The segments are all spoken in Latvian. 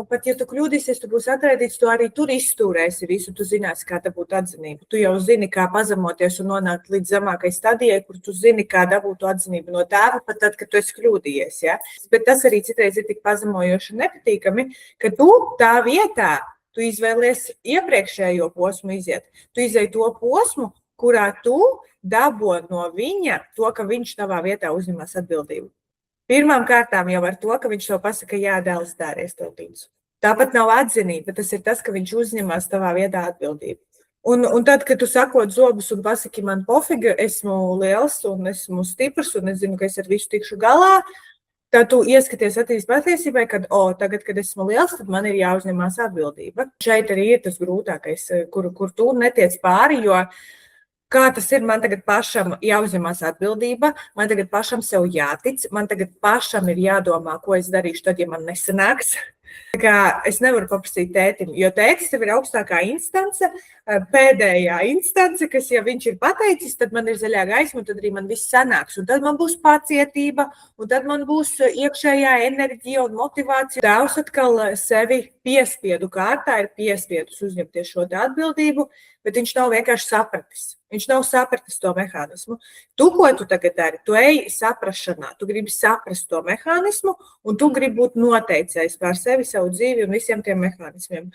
Pat ja tu kļūdīsies, tu būsi atraidīts, tu arī tur izstūrēsi visu, tu zināsi, kā dabūt atzinību. Tu jau zini, kā pazemoties un nonākt līdz zemākai stadijai, kur tu zini, kā dabūt atzinību no tēva, pat tad, kad tu esi kļūdījies. Ja? Bet tas arī citreiz ir tik pazemojoši un nepatīkami, ka tu tā vietā, tu izvēlies iepriekšējo posmu iziet. Tu izēji to posmu, kurā tu dabo no viņa to, ka viņš tavā vietā uzņemas atbildību. Pirmām kārtām jau ar to, ka viņš tev pasaka, jā, dēls, dāries to līdzi. Tāpat nav atzinība, tas ir tas, ka viņš uzņemas tavā vietā atbildību. Un tad, kad tu sakot zobus un pasaki, man pofiga, esmu liels un esmu stiprs un es zinu, ka es ar visu tikšu galā, tad tu ieskaties patiesībai, kad, tagad, kad esmu liels, tad man ir jāuzņemās atbildība. Šeit arī ir tas grūtākais, kur tu netiec pāri, jo kā tas ir, man tagad pašam jāuzņemās atbildība, man tagad pašam sev jātic, man tagad pašam ir jādomā, ko es darīšu tad, ja man nesanāks. Tā kā es nevaru paprasīt tētim, jo tētis tev ir augstākā instance, pēdējā instance, kas, ja viņš ir pateicis, tad man ir zaļā gaisma, un tad arī man viss sanāks. Un tad man būs pacietība, un tad man būs iekšējā enerģija un motivācija. Tēvs atkal sevi piespiedu kārtā ir piespiedus uzņemties šo atbildību, bet viņš nav vienkārši sapratis. Viņš nav sapratis to mehānismu. Tu, ko tu tagad dari, tu ej saprašanā, tu gribi saprast to mehānismu, un tu gribi būt noteicējis pār sevi, savu dzīvi un visiem tiem mehānismiem.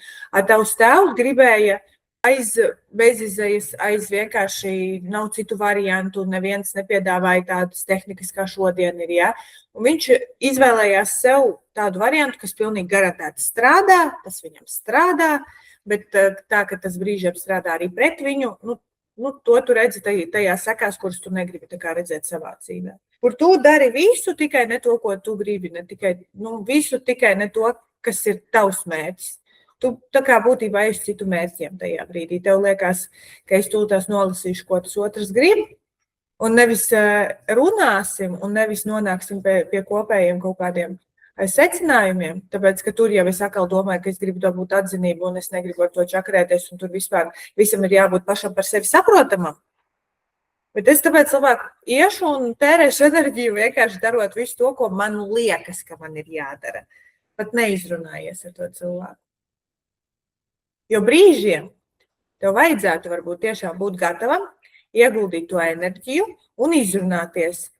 Tavs tēvs gribēja bezizējas, vienkārši nav citu variantu, neviens nepiedāvāja tādas tehnikas, kā šodien ir. Ja? Un viņš izvēlējās sev tādu variantu, kas pilnīgi garantēti strādā, tas viņam strādā, bet tā, ka tas brīžiem strādā arī pret viņu, to tu redzi tajā sekās, kuras tu negribi redzēt savā dzīvē. Kur tu dari visu, tikai ne to, ko tu gribi, ne tikai, visu tikai ne to, kas ir tavs mērķis. Tu tā kā būtībā esi citu mērķiem tajā brīdī. Tev liekas, ka es tūlīt nolasīšu, ko tas otrs grib, un nevis runāsim, un nevis nonāksim pie kopējiem kaut kādiem secinājumiem, tāpēc, ka tur jau es atkal domāju, ka es gribu dabūt atzinību un es negribu ar to čakarēties un tur vispār visam ir jābūt pašam par sevi saprotamam. Bet es tāpēc labāk iešu un tērēšu enerģiju vienkārši darot visu to, ko man liekas, ka man ir jādara. Pat neizrunājies ar to cilvēku. Jo brīžiem tev vajadzētu varbūt tiešām būt gatavam, ieguldīt to enerģiju un izrunāties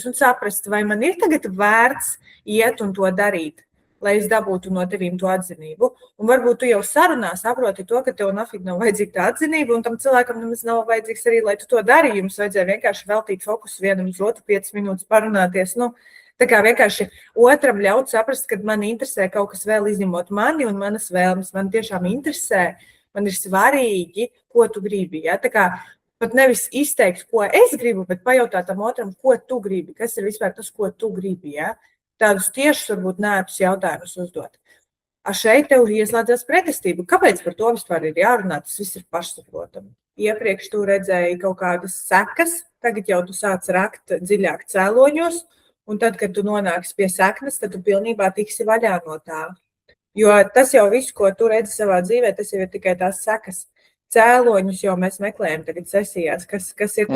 un saprast, vai man ir tagad vērts iet un to darīt, lai es dabūtu no tevīm to atzinību. Un varbūt tu jau sarunā saproti to, ka tev nafig nav vajadzīga tā atzinība, un tam cilvēkam nemaz nav vajadzīgs arī, lai tu to dari. Jums vajadzēja vienkārši veltīt fokusu vienam uz otru 5 minūtes parunāties. Tā kā vienkārši otram ļaut saprast, ka man interesē kaut kas vēl izņemot mani un manas vēlmes. Man tiešām interesē, man ir svarīgi, ko tu gribi. Ja? Tā kā pat nevis izteikt, ko es gribu, bet pajautāt tam otram, ko tu gribi, kas ir vispār tas, ko tu gribi. Ja? Tādus tiešus, varbūt nētus jautājumus uzdot. Šeit tev ieslēdzās pretestība. Kāpēc par to vispār ir jārunā? Tas viss ir pašsaprotami. Iepriekš tu redzēji kaut kādas sekas, tagad jau tu sāc rakt dziļāk cēloņos, un tad, kad tu nonāksi pie seknes, tad tu pilnībā tiksi vaļā no tā. Jo tas jau viss, ko tu redzi savā dzīvē, tas jau ir tikai tās sekas. Cēloņus jau mēs meklējam tagad sesijās, kas ir tas